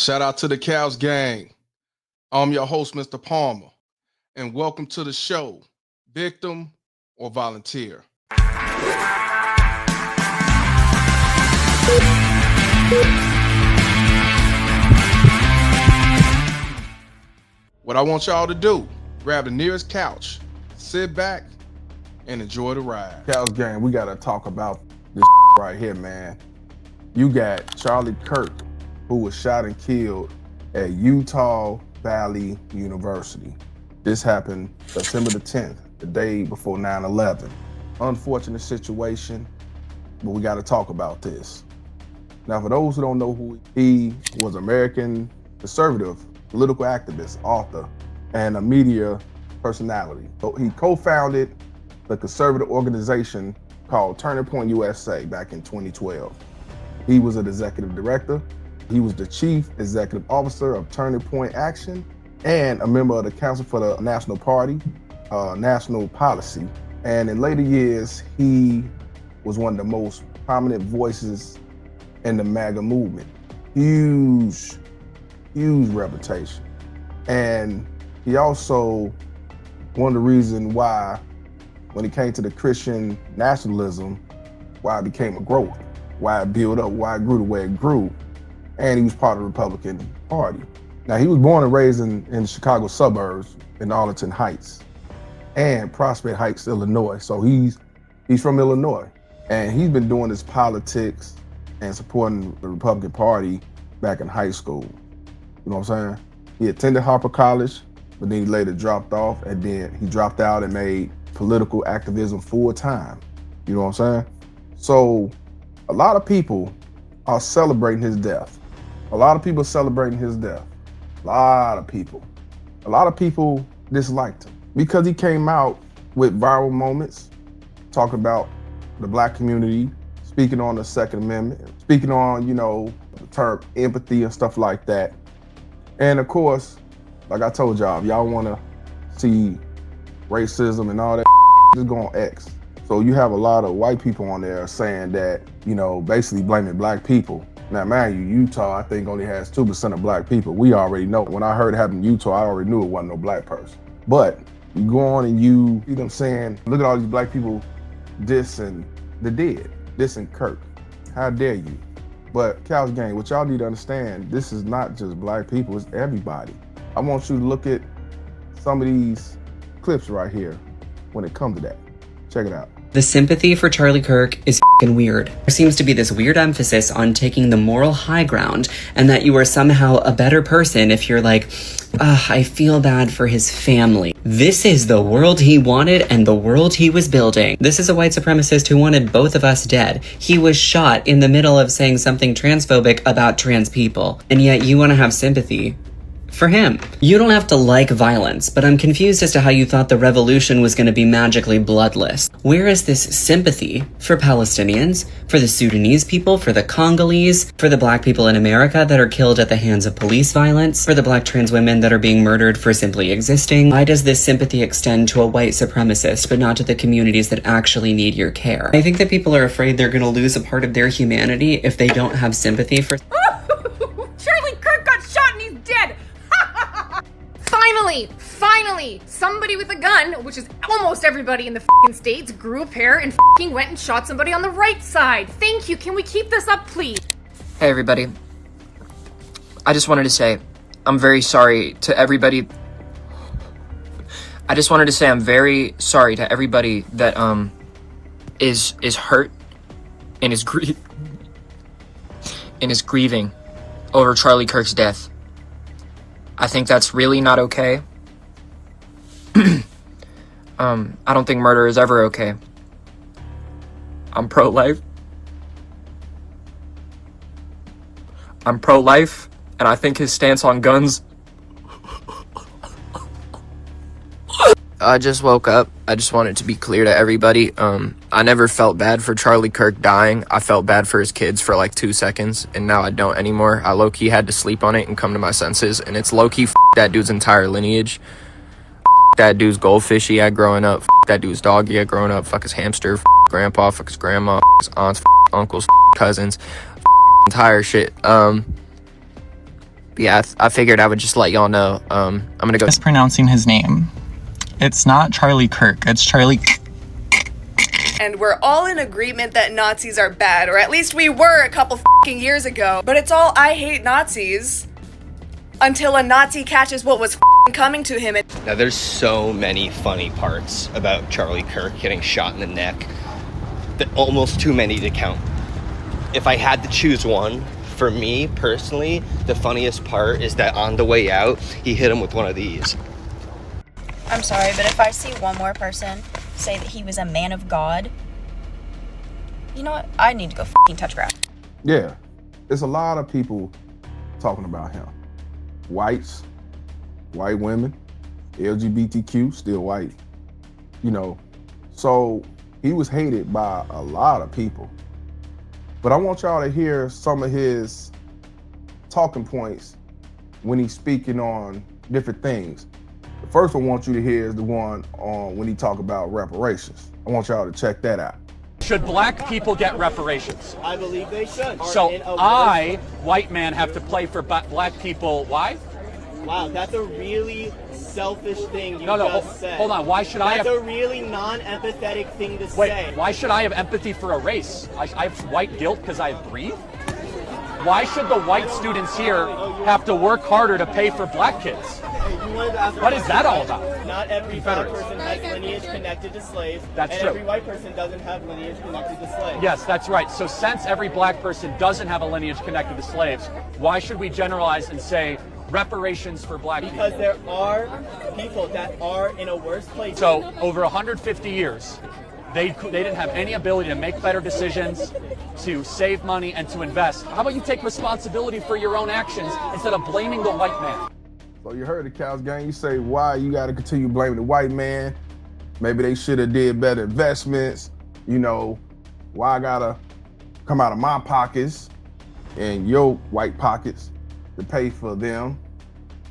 Shout out to the Cows Gang. I'm your host, Mr. Palmer, and welcome to the show, Victim or Volunteer. What I want y'all to do, grab the nearest couch, sit back, and enjoy the ride. Cows Gang, we gotta talk about this right here, man. You got Charlie Kirk, who was shot and killed at Utah Valley University. This happened September the 10th, the day before 9/11. Unfortunate situation, but we gotta talk about this. Now, for those who don't know who he was, American conservative, political activist, author, and a media personality. So he co-founded the conservative organization called Turning Point USA back in 2012. He was an executive director. He was the chief executive officer of Turning Point Action and a member of the Council for the National Party, National Policy. And in later years, he was one of the most prominent voices in the MAGA movement. Huge reputation. And he also, one of the reasons why, when it came to the Christian nationalism, why it became a growth, why it built up, why it grew the way it grew. And he was part of the Republican Party. Now, he was born and raised in the Chicago suburbs in Arlington Heights and Prospect Heights, Illinois. So he's from Illinois. And he's been doing his politics and supporting the Republican Party back in high school. You know what I'm saying? He attended Harper College, but then he later dropped off, and then he dropped out and made political activism full time. You know what I'm saying? So a lot of people are celebrating his death. A lot of people celebrating his death. A lot of people disliked him because he came out with viral moments, talking about the Black community, speaking on the Second Amendment, speaking on, the term empathy and stuff like that. And of course, like I told y'all, if y'all want to see racism and all that, just go on X. So you have a lot of white people on there saying that, basically blaming Black people. Now, mind you, Utah, I think, only has 2% of Black people. We already know. When I heard it happen in Utah, I already knew it wasn't no Black person. But you go on and you see them saying, look at all these Black people dissing the dead, dissing Kirk. How dare you? But Cows Gang, what y'all need to understand, this is not just Black people, it's everybody. I want you to look at some of these clips right here when it comes to that. Check it out. The sympathy for Charlie Kirk is f***ing weird. There seems to be this weird emphasis on taking the moral high ground and that you are somehow a better person if you're like, I feel bad for his family. This is the world he wanted and the world he was building. This is a white supremacist who wanted both of us dead. He was shot in the middle of saying something transphobic about trans people. And yet you want to have sympathy for him. You don't have to like violence, but I'm confused as to how you thought the revolution was going to be magically bloodless. Where is this sympathy for Palestinians, for the Sudanese people, for the Congolese, for the Black people in America that are killed at the hands of police violence, for the Black trans women that are being murdered for simply existing? Why does this sympathy extend to a white supremacist, but not to the communities that actually need your care? I think that people are afraid they're going to lose a part of their humanity if they don't have sympathy for... Charlie Kirk got shot and he's dead! Finally, somebody with a gun, which is almost everybody in the f***ing States, grew a pair and f***ing went and shot somebody on the right side. Thank you. Can we keep this up, please? Hey, everybody. I just wanted to say I'm very sorry to everybody. I just wanted to say I'm very sorry to everybody that is hurt and is grieving over Charlie Kirk's death. I think that's really not okay. I don't think murder is ever okay. I'm pro-life. And I think his stance on guns... I just woke up. I just wanted to be clear to everybody. I never felt bad for Charlie Kirk dying. I felt bad for his kids for like 2 seconds, and now I don't anymore. I low-key had to sleep on it and come to my senses, and it's low-key that dude's entire lineage. That dude's goldfish he had growing up. That dude's dog he had growing up. Fuck his hamster. Grandpa. Fuck his grandma. His aunts. Uncles. Cousins. Entire shit. But yeah, I figured I would just let y'all know. I'm gonna go. Mispronouncing his name. It's not Charlie Kirk. It's Charlie. And we're all in agreement that Nazis are bad, or at least we were a couple fucking years ago. But it's all I hate Nazis until a Nazi catches what was coming to him. Now, there's so many funny parts about Charlie Kirk getting shot in the neck, that almost too many to count. If I had to choose one, for me personally, the funniest part is that on the way out, he hit him with one of these. I'm sorry, but if I see one more person say that he was a man of God, you know what? I need to go fucking touch grass. Yeah, there's a lot of people talking about him. Whites, white women, LGBTQ, still white. You know, so he was hated by a lot of people. But I want y'all to hear some of his talking points when he's speaking on different things. The first one I want you to hear is the one on when he talk about reparations. I want y'all to check that out. Should black people get reparations? I believe they should. So I, white man, have to play for black people. Why? Wow, that's a really selfish thing you No, just said. hold on. Why should I have... That's a really non-empathetic thing to Wait, say. why should I have empathy for a race? I have white guilt because I breathe? Why should the white students here have to work harder to pay for black kids? What is that all about? Not every black person has lineage connected to slaves. That's and true. every white person doesn't have lineage connected to slaves. Yes, that's right. So since every black person doesn't have a lineage connected to slaves, why should we generalize and say reparations for black people? Because there are people that are in a worse place. So over 150 years, they didn't have any ability to make better decisions, to save money, and to invest. How about you take responsibility for your own actions instead of blaming the white man? So you heard the Cows gang, you say why you gotta continue blaming the white man. Maybe they should have did better investments. You know, why I gotta come out of my pockets and your white pockets to pay for them.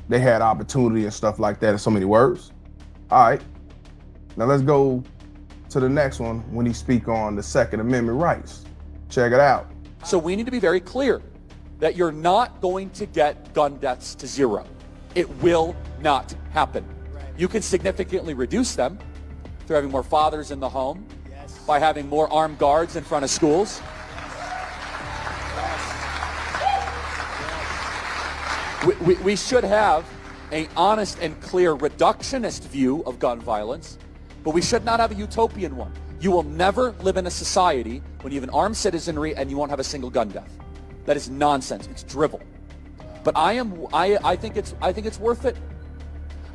They had opportunity and stuff like that in so many words. All right, now let's go to the next one when he speak on the Second Amendment rights. Check it out. So we need to be very clear that you're not going to get gun deaths to zero. It will not happen. You can significantly reduce them through having more fathers in the home, by having more armed guards in front of schools. We should have an honest and clear reductionist view of gun violence, but we should not have a utopian one. You will never live in a society when you have an armed citizenry and you won't have a single gun death. That is nonsense. It's drivel. But I think it's worth it.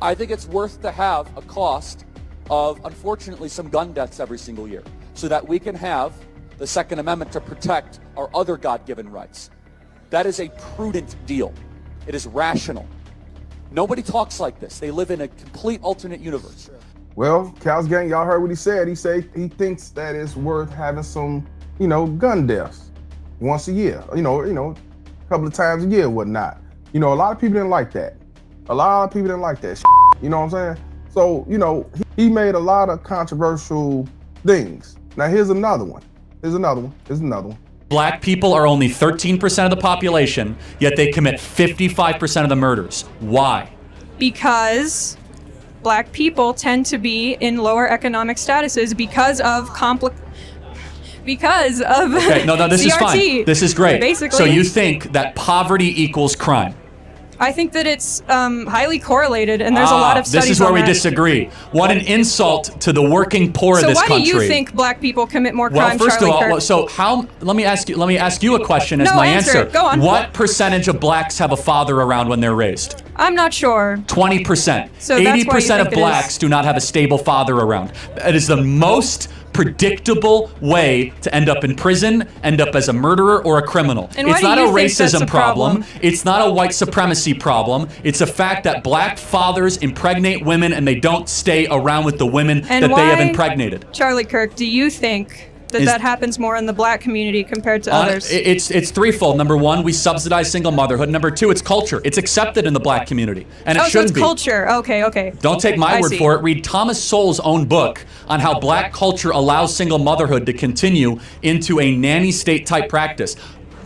I think it's worth to have a cost of, unfortunately, some gun deaths every single year, so that we can have the Second Amendment to protect our other God-given rights. That is a prudent deal. It is rational. Nobody talks like this. They live in a complete alternate universe. Well, Cows gang, y'all heard what he said. He said he thinks that it's worth having some, gun deaths once a year. A couple of times a year and whatnot. A lot of people didn't like that. A lot of people didn't like that shit. You know what I'm saying? So, he made a lot of controversial things. Now here's another one. Here's another one. Black people are only 13% of the population, yet they commit 55% of the murders. Why? Because black people tend to be in lower economic statuses because of Okay, no, this CRT. is fine. This is great. Basically, so you think that poverty equals crime? I think that it's highly correlated, and there's a lot of studies This is where on we that. disagree. What an insult to the working poor of So this why country. do you think black people commit more Well, crime, first Charlie of all, Kirk? so let me ask you a question as No, my answer it. Go on. What percentage of blacks have a father around when they're raised? I'm not sure. 20%. So that's why you 80% of think it blacks is. do not have a stable father around. It is the most predictable way to end up in prison, end up as a murderer or a criminal. And why It's do not a you think that's racism a problem? It's not a white supremacy problem. It's a fact that black fathers impregnate women and they don't stay around with the women And that they have why- impregnated. Charlie Kirk, do you think that happens more in the black community compared to others? It's threefold. Number one, we subsidize single motherhood. Number two, it's culture. It's accepted in the black community, and it so shouldn't it's be. culture. Okay. Don't take my I word see. for it. Read Thomas Sowell's own book on how black culture allows single motherhood to continue into a nanny state type practice.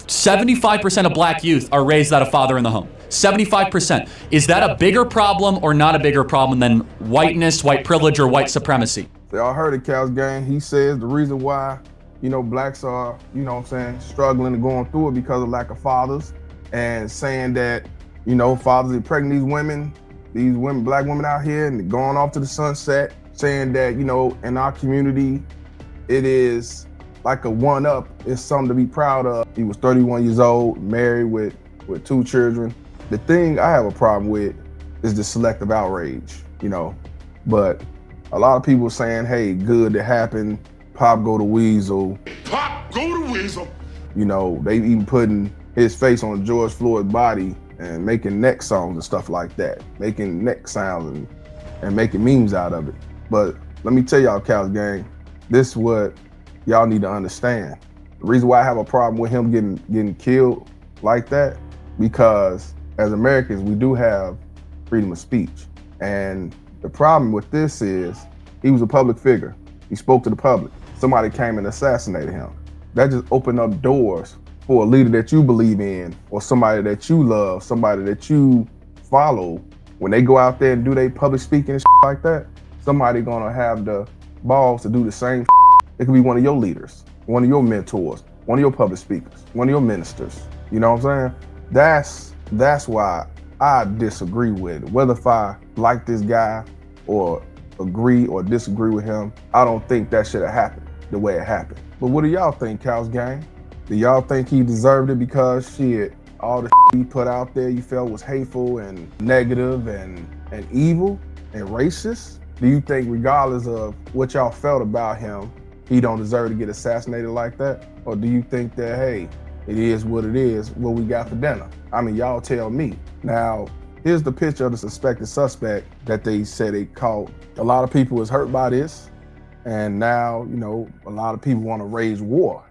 75% of black youth are raised without a father in the home. 75%. Is that a bigger problem or not a bigger problem than whiteness, white privilege, or white supremacy? Y'all heard it, Cal's gang. He says the reason why, blacks are, struggling and going through it because of lack of fathers, and saying that, fathers are pregnant these women, black women out here, and they're going off to the sunset, saying that, in our community, it is like a one-up. It's something to be proud of. He was 31 years old, married with 2 children. The thing I have a problem with is the selective outrage, but a lot of people saying, hey, good to happen, Pop go to Weasel. Pop go to Weasel. They even putting his face on George Floyd's body and making neck songs and stuff like that, making neck sounds and making memes out of it. But let me tell y'all, Cal's gang, this is what y'all need to understand. The reason why I have a problem with him getting killed like that, because as Americans, we do have freedom of speech. And the problem with this is he was a public figure. He spoke to the public. Somebody came and assassinated him. That just opened up doors for a leader that you believe in, or somebody that you love, somebody that you follow. When they go out there and do their public speaking and like that, somebody gonna have the balls to do the same. It could be one of your leaders, one of your mentors, one of your public speakers, one of your ministers. You know what I'm saying? That's why I disagree with it. Whether if I like this guy or agree or disagree with him, I don't think that should have happened the way it happened. But what do y'all think, Cal's gang? Do y'all think he deserved it because all the he put out there you felt was hateful and negative and evil and racist? Do you think regardless of what y'all felt about him, he don't deserve to get assassinated like that? Or do you think that, hey, it is what it is, what we got for dinner? I mean, y'all tell me. Now, here's the picture of the suspected suspect that they said they caught. A lot of people was hurt by this, and now, a lot of people want to raise war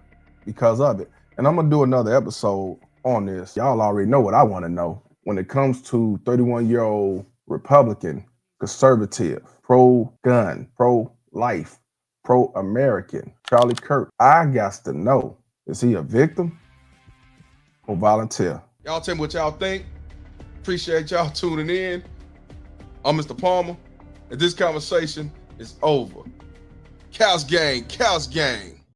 because of it. And I'm gonna do another episode on this. Y'all already know what I want to know. When it comes to 31-year-old Republican, conservative, pro-gun, pro-life, pro-American, Charlie Kirk, I got to know, is he a victim or volunteer? Y'all tell me what y'all think. Appreciate y'all tuning in. I'm Mr. Palmer, and this conversation is over. Cows gang, cows gang.